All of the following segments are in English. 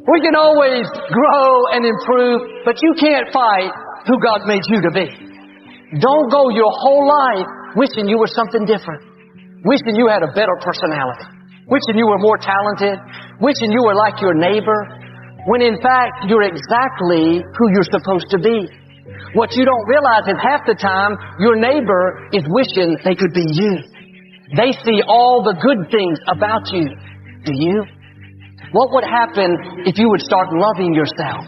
We can always grow and improve, but you can't fight who God made you to be. Don't go your whole life wishing you were something different, wishing you had a better personality, wishing you were more talented, wishing you were like your neighbor, when in fact you're exactly who you're supposed to be. What you don't realize is half the time your neighbor is wishing they could be you. They see all the good things about you. Do you? What would happen if you would start loving yourself,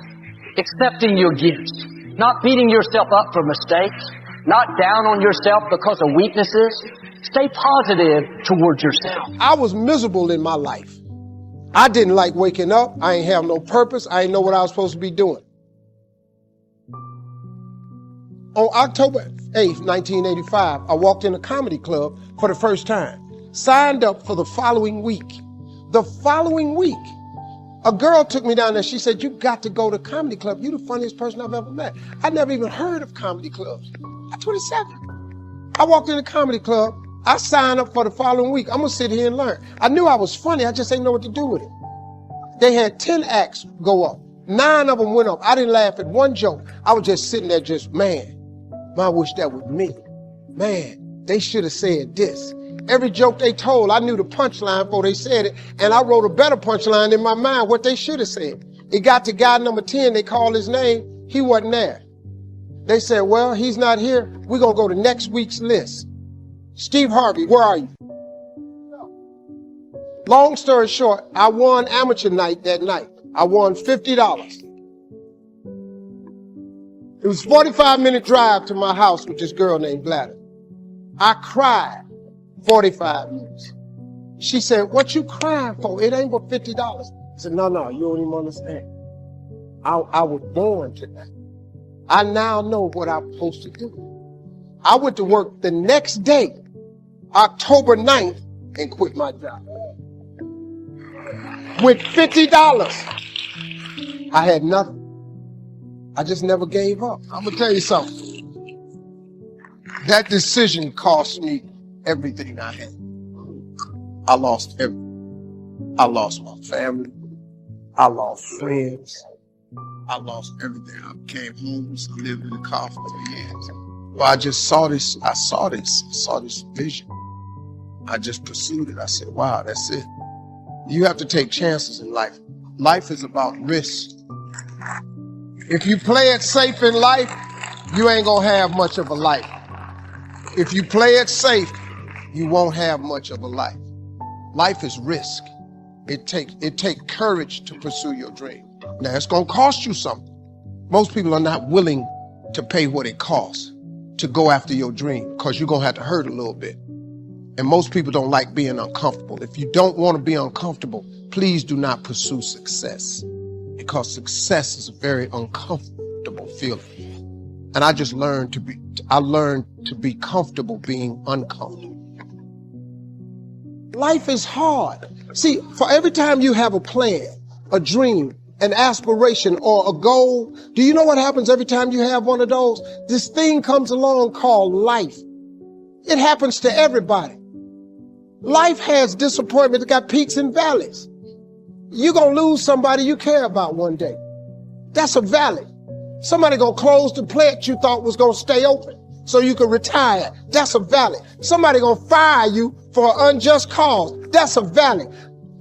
accepting your gifts, not beating yourself up for mistakes, not down on yourself because of weaknesses? Stay positive towards yourself. I was miserable in my life. I didn't like waking up. I ain't have no purpose. I ain't know what I was supposed to be doing. On October 8th, 1985, I walked in a comedy club for the first time. Signed up for the following week. The following week, a girl took me down there. She said, "You got to go to comedy club. You're the funniest person I've ever met." I never even heard of comedy clubs. I'm 27. I walked in the comedy club. I signed up for the following week. I'm going to sit here and learn. I knew I was funny. I just didn't know what to do with it. They had 10 acts go up. 9 of them went up. I didn't laugh at one joke. I was just sitting there man, I wish that was me. Man, they should have said this. Every joke they told, I knew the punchline before they said it, and I wrote a better punchline in my mind, what they should have said. It got to guy number 10, they called his name, he wasn't there. They said, "Well, he's not here. We're going to go to next week's list. Steve Harvey, where are you?" Long story short, I won amateur night that night. I won $50. It was a 45-minute drive to my house with this girl named Gladys. I cried 45 minutes. She said, "What you crying for? It ain't but $50. I said, No, you don't even understand. I was born to that. I now know what I'm supposed to do." I went to work the next day, October 9th, and quit my job. With $50. I had nothing. I just never gave up. I'm going to tell you something. That decision cost me everything I had. I lost everything. I lost my family. I lost friends. I lost everything. I came homeless. I lived in the car for 3 years. Well, I just saw this. I saw this vision. I just pursued it. I said, wow, that's it. You have to take chances in life. Life is about risk. If you play it safe in life, you ain't gonna have much of a life. If you play it safe, you won't have much of a life. Life is risk. It takes courage to pursue your dream. Now, it's gonna cost you something. Most people are not willing to pay what it costs to go after your dream, because you're gonna have to hurt a little bit. And most people don't like being uncomfortable. If you don't want to be uncomfortable, please do not pursue success, because success is a very uncomfortable feeling. And I just learned to be comfortable being uncomfortable. Life is hard. See, for every time you have a plan, a dream, an aspiration, or a goal, do you know what happens every time you have one of those? This thing comes along called life. It happens to everybody. Life has disappointment. It got peaks and valleys. You're going to lose somebody you care about one day. That's a valley. Somebody going to close the plant you thought was going to stay open so you could retire. That's a valley. Somebody going to fire you for an unjust cause. That's a valley.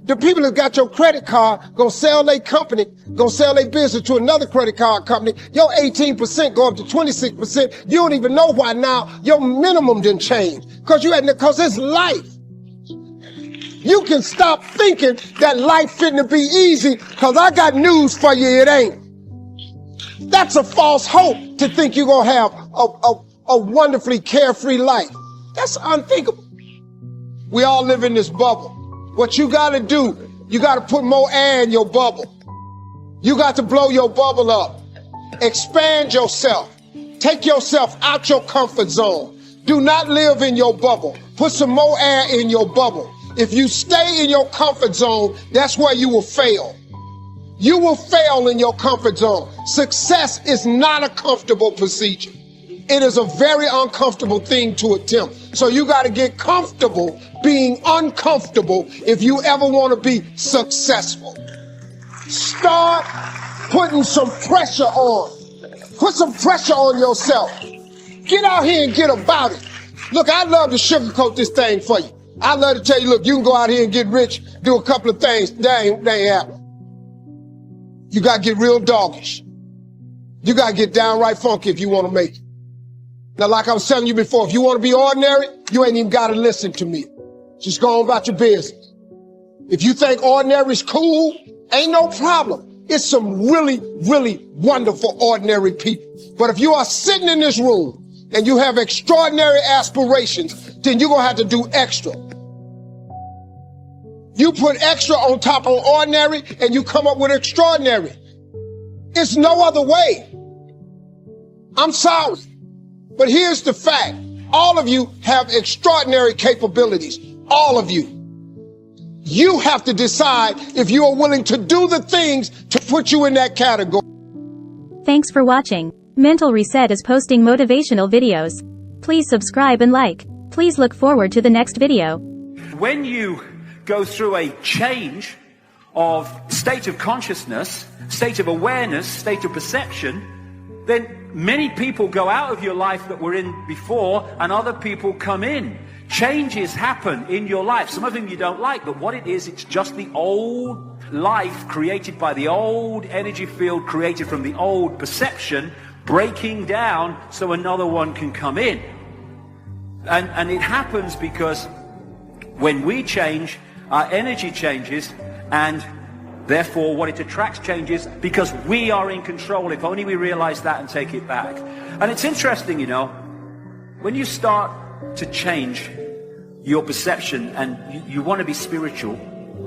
The people that got your credit card going to sell their company, going to sell their business to another credit card company. Your 18% go up to 26%. You don't even know why now your minimum didn't change, because it's life. You can stop thinking that life fitting be easy, because I got news for you, it ain't. That's a false hope to think you're going to have a wonderfully carefree life. That's unthinkable. We all live in this bubble. What you got to do, you got to put more air in your bubble. You got to blow your bubble up. Expand yourself. Take yourself out your comfort zone. Do not live in your bubble. Put some more air in your bubble. If you stay in your comfort zone, that's where you will fail. You will fail in your comfort zone. Success is not a comfortable procedure. It is a very uncomfortable thing to attempt. So you got to get comfortable being uncomfortable if you ever want to be successful. Start putting some pressure on. Put some pressure on yourself. Get out here and get about it. Look, I love to sugarcoat this thing for you. I love to tell you, look, you can go out here and get rich, do a couple of things. That ain't happening. You got to get real doggish. You got to get downright funky if you want to make it. Now, like I was telling you before, if you want to be ordinary, you ain't even got to listen to me. Just go on about your business. If you think ordinary is cool, ain't no problem. It's some really, really wonderful ordinary people. But if you are sitting in this room and you have extraordinary aspirations, then you're going to have to do extra. You put extra on top of ordinary and you come up with extraordinary. It's no other way. I'm sorry. But here's the fact. All of you have extraordinary capabilities. All of you. You have to decide if you are willing to do the things to put you in that category. Thanks for watching. Mental Reset is posting motivational videos. Please subscribe and like. Please look forward to the next video. When you go through a change of state of consciousness, state of awareness, state of perception, then many people go out of your life that were in before and other people come in. Changes happen in your life. Some of them you don't like, but what it is, it's just the old life created by the old energy field created from the old perception breaking down so another one can come in. And it happens because when we change, our energy changes, and therefore what it attracts changes because we are in control. If only we realize that and take it back. And it's interesting, you know, when you start to change your perception and you want to be spiritual,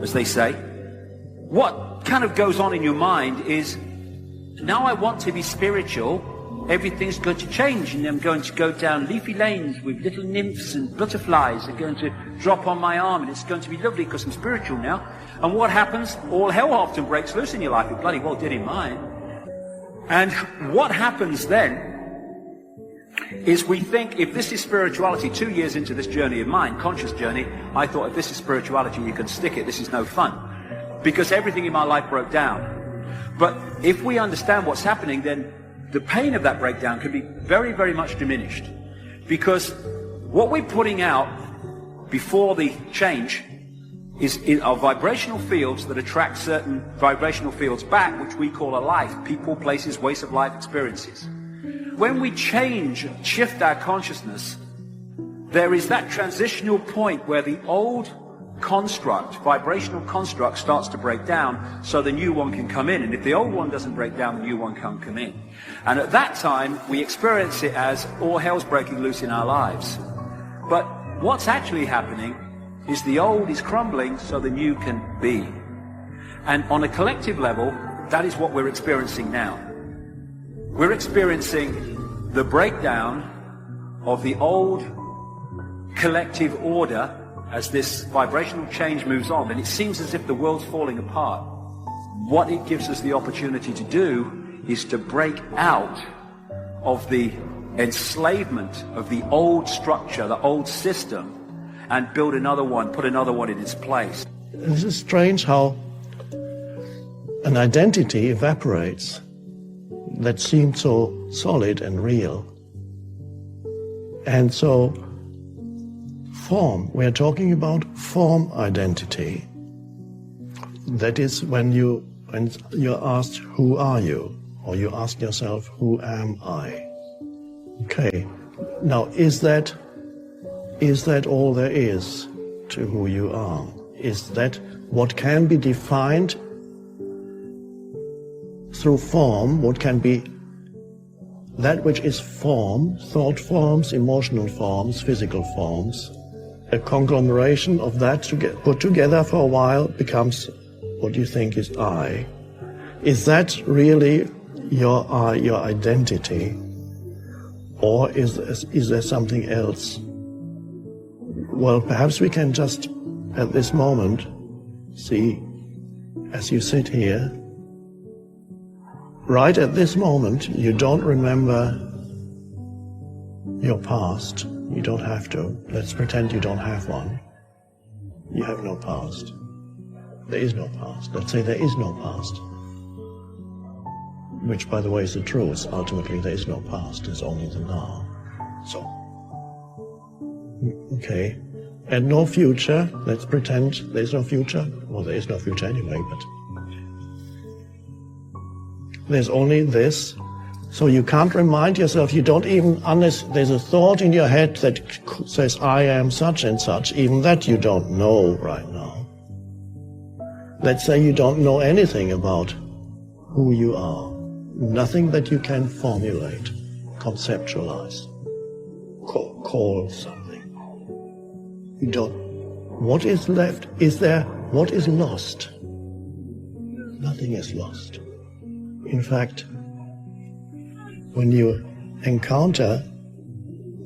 as they say, what kind of goes on in your mind is, now I want to be spiritual, everything's going to change, and I'm going to go down leafy lanes with little nymphs and butterflies are going to drop on my arm, and it's going to be lovely because I'm spiritual now. And what happens? All hell often breaks loose in your life. It bloody well did in mine. And what happens then is we think, if this is spirituality, 2 years into this journey of mine, conscious journey, I thought, if this is spirituality, you can stick it, this is no fun. Because everything in my life broke down. But if we understand what's happening, then the pain of that breakdown can be very, very much diminished. Because what we're putting out before the change is our vibrational fields that attract certain vibrational fields back, which we call a life. People, places, ways of life, experiences. When we change, shift our consciousness, there is that transitional point where the old construct, vibrational construct, starts to break down so the new one can come in. And if the old one doesn't break down, the new one can't come in. And at that time, we experience it as all hell's breaking loose in our lives. But what's actually happening is the old is crumbling so the new can be. And on a collective level, that is what we're experiencing now. We're experiencing the breakdown of the old collective order as this vibrational change moves on, and it seems as if the world's falling apart. What it gives us the opportunity to do is to break out of the enslavement of the old structure, the old system, and build another one, put another one in its place. This is strange how an identity evaporates that seemed so solid and real. And so form, we're talking about form identity. That is when you're asked, who are you? Or you ask yourself, who am I? Okay, now is that all there is to who you are? Is that what can be defined through form, what can be that which is form, thought forms, emotional forms, physical forms, a conglomeration of that to get put together for a while becomes what you think is I. Is that really your I, your identity? Or is there something else? Well, perhaps we can just, at this moment, see, as you sit here, right at this moment, you don't remember your past. You don't have to. Let's pretend you don't have one. You have no past. There is no past. Let's say there is no past. which, by the way, is the truth. Ultimately, there is no past, there's only the now. So, okay. And no future. Let's pretend there's no future. Well, there is no future anyway, but there's only this. So you can't remind yourself, you don't even, unless there's a thought in your head that says, I am such and such, even that you don't know right now. Let's say you don't know anything about who you are. Nothing that you can formulate, conceptualize, call something. You don't. What is left? Is there, what is lost? Nothing is lost. In fact, when you encounter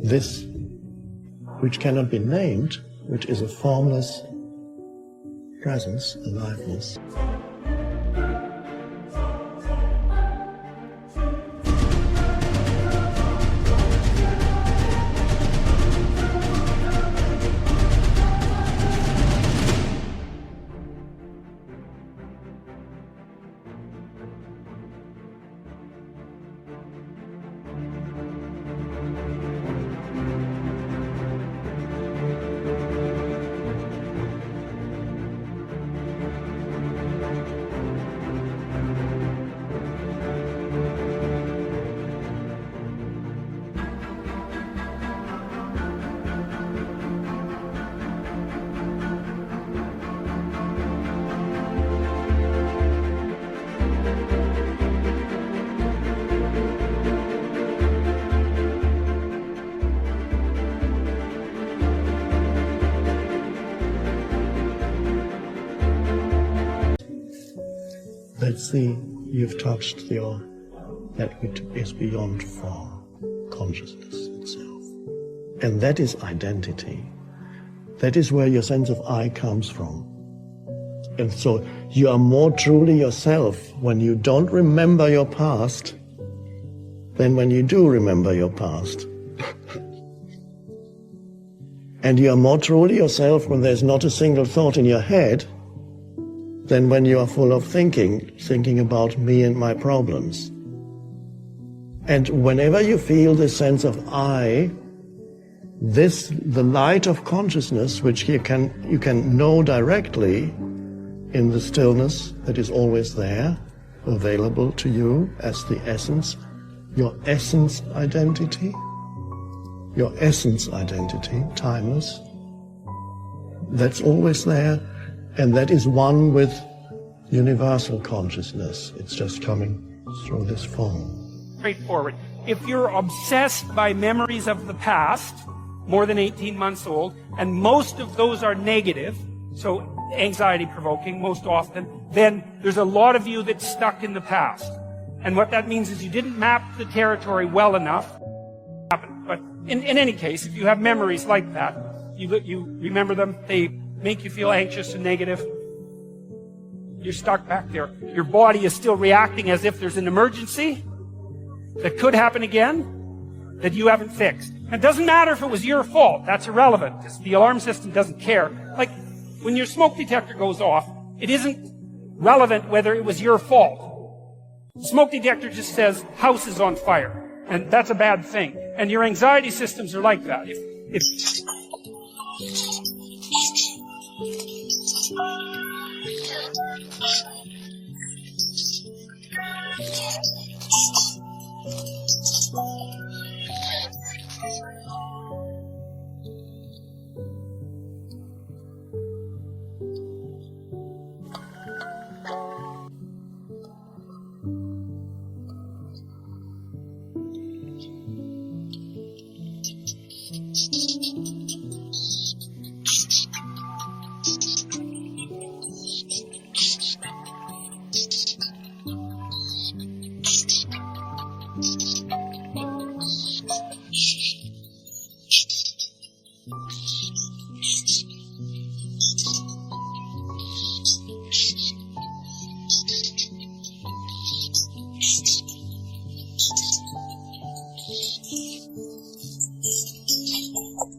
this which cannot be named, which is a formless presence, aliveness, let's see, you've touched that which is beyond form, consciousness itself. And that is identity. That is where your sense of I comes from. And so you are more truly yourself when you don't remember your past than when you do remember your past. And you are more truly yourself when there's not a single thought in your head than when you are full of thinking about me and my problems. And whenever you feel this sense of I, the light of consciousness, which you can know directly in the stillness that is always there, available to you as the essence, your essence identity, timeless, that's always there. And that is one with universal consciousness. It's just coming through this form. Straightforward. If you're obsessed by memories of the past, more than 18 months old, and most of those are negative, so anxiety-provoking most often, then there's a lot of you that's stuck in the past. And what that means is you didn't map the territory well enough. But in any case, if you have memories like that, you remember them, they make you feel anxious and negative, you're stuck back there. Your body is still reacting as if there's an emergency that could happen again that you haven't fixed. And it doesn't matter if it was your fault. That's irrelevant. The alarm system doesn't care. Like, when your smoke detector goes off, it isn't relevant whether it was your fault. The smoke detector just says, house is on fire. And that's a bad thing. And your anxiety systems are like that.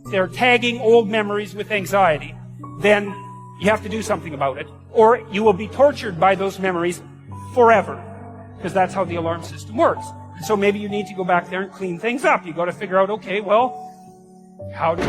They're tagging old memories with anxiety, then you have to do something about it, or you will be tortured by those memories forever. because that's how the alarm system works. So maybe you need to go back there and clean things up. You got to figure out, okay, well, how do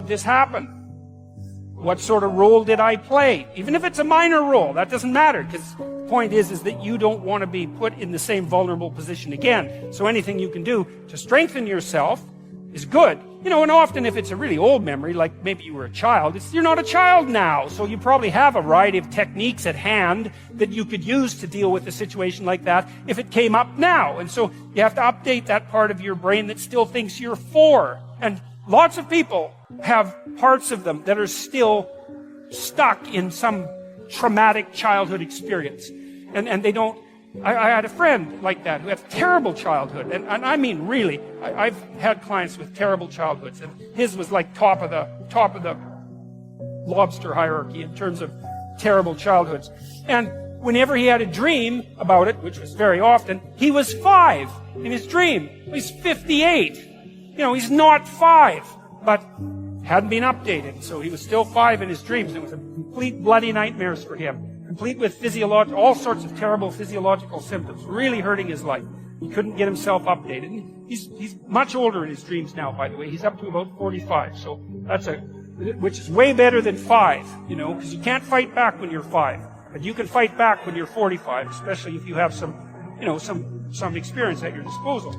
this happen? What sort of role did I play? Even if it's a minor role, that doesn't matter, because the point is that you don't want to be put in the same vulnerable position again. So anything you can do to strengthen yourself is good. You know, and often if it's a really old memory, like maybe you were a child, you're not a child now, so you probably have a variety of techniques at hand that you could use to deal with a situation like that if it came up now. And so you have to update that part of your brain that still thinks you're 4. And lots of people have parts of them that are still stuck in some traumatic childhood experience. And they don't... I had a friend like that who had a terrible childhood. And I mean, really, I've had clients with terrible childhoods. And his was like top of the lobster hierarchy in terms of terrible childhoods. And whenever he had a dream about it, which was very often, he was 5 in his dream. He's 58. You know, he's not 5. But hadn't been updated, so he was still 5 in his dreams. It was a complete bloody nightmares for him, complete with all sorts of terrible physiological symptoms, really hurting his life. He couldn't get himself updated. He's much older in his dreams now, by the way. He's up to about 45, so which is way better than 5, you know, because you can't fight back when you're 5, but you can fight back when you're 45, especially if you have some experience at your disposal.